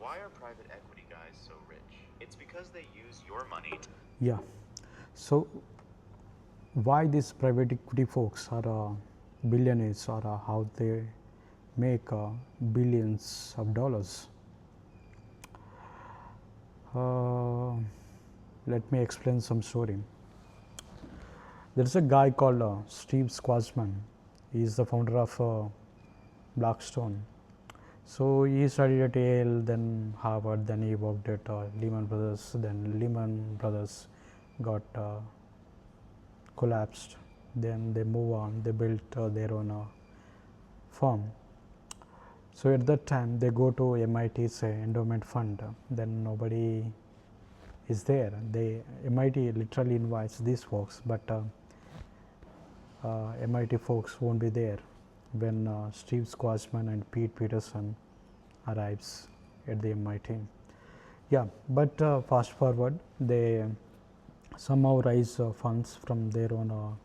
Why are private equity guys so rich? It's because they use your money. Yeah. So why these private equity folks are billionaires, or how they make billions of dollars? Uh, Let me explain some story. There is a guy called Steve Schwarzman. He is the founder of Blackstone. So he studied at Yale, then Harvard, then he worked at Lehman Brothers. Then Lehman Brothers got collapsed. Then they move on. They built their own firm. So at that time they go to MIT's endowment fund. Then nobody is there. They MIT literally invites these folks, but MIT folks won't be there when Steve Schwarzman and Pete Peterson arrives at the MIT. Yeah, but fast forward, they somehow raise funds from their own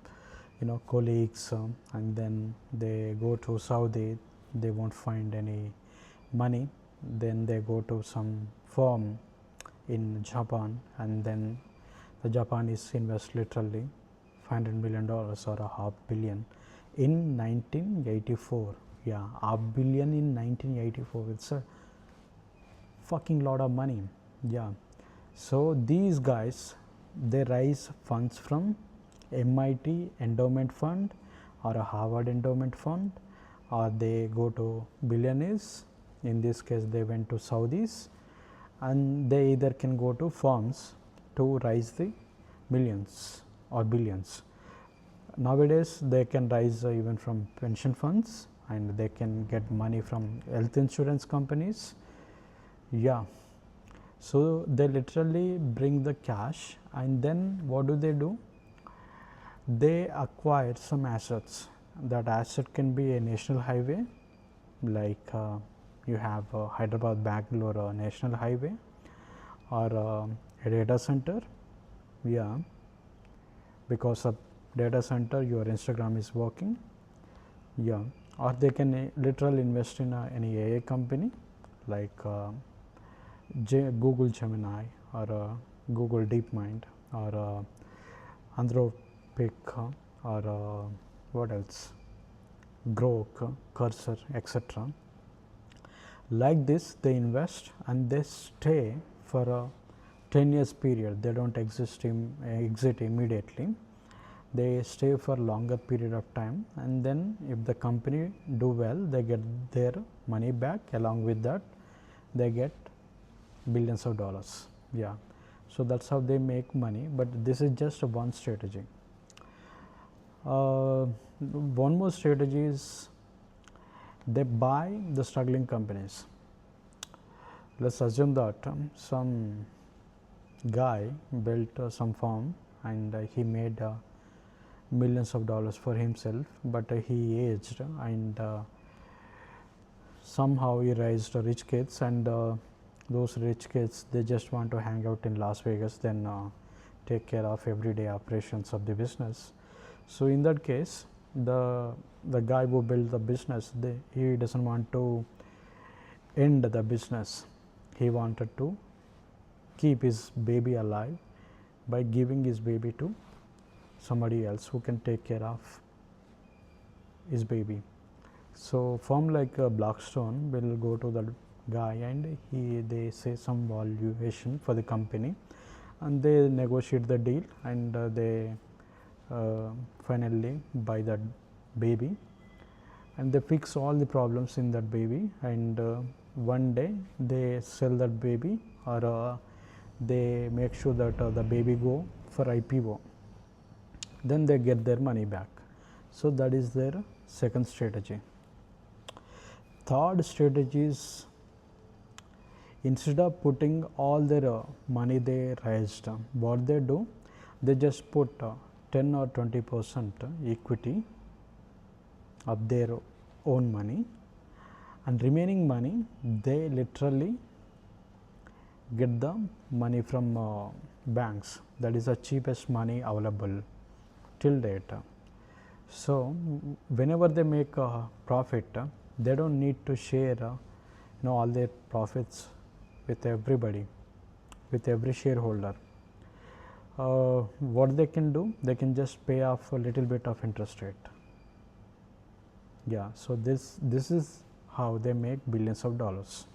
colleagues, and then they go to Saudi. They won't find any money. Then they go to some firm in Japan, and then the Japanese invest literally $500 million or a half billion in 1984. Yeah, half billion in 1984. It's a fucking lot of money. Yeah. So these guys, they raise funds from MIT endowment fund or a Harvard endowment fund, or they go to billionaires. In this case, they went to Saudis, and they either can go to firms to raise the millions or billions. Nowadays, they can raise even from pension funds, and they can get money from health insurance companies. Yeah. So they literally bring the cash, and then what do? They acquire some assets. That asset can be a national highway, like you have Hyderabad Bangalore national highway, or a data center. Yeah, because of data center your Instagram is working. Yeah, or they can literally invest in any AI company like Google Gemini, or Google DeepMind, or Anthropic, or what else, Grok, Cursor, etc. Like this, they invest and they stay for a 10 years period. They don't exit immediately. They stay for longer period of time, and then if the company do well, they get their money back. Along with that, they get billions of dollars. Yeah, so that's how they make money, but this is just one strategy. One more strategy is they buy the struggling companies. Let's assume that some guy built some farm, and he made millions of dollars for himself, but he aged, and somehow he raised rich kids, and those rich kids, they just want to hang out in Las Vegas, then take care of everyday operations of the business. So in that case, the guy who built the business, he doesn't want to end the business. He wanted to keep his baby alive by giving his baby to somebody else who can take care of his baby. So firm like Blackstone will go to the guy, and they say some valuation for the company, and they negotiate the deal, and they finally buy that baby, and they fix all the problems in that baby, and one day they sell that baby, or they make sure that the baby go for IPO, then they get their money back. So that is their second strategy. Third strategy is, instead of putting all their money they raised, what they do, they just put 10 or 20% equity of their own money, and remaining money they literally get the money from banks. That is the cheapest money available till date. So whenever they make a profit, they don't need to share all their profits with everybody, with every shareholder. What they can do, they can just pay off a little bit of interest rate. Yeah, so this is how they make billions of dollars.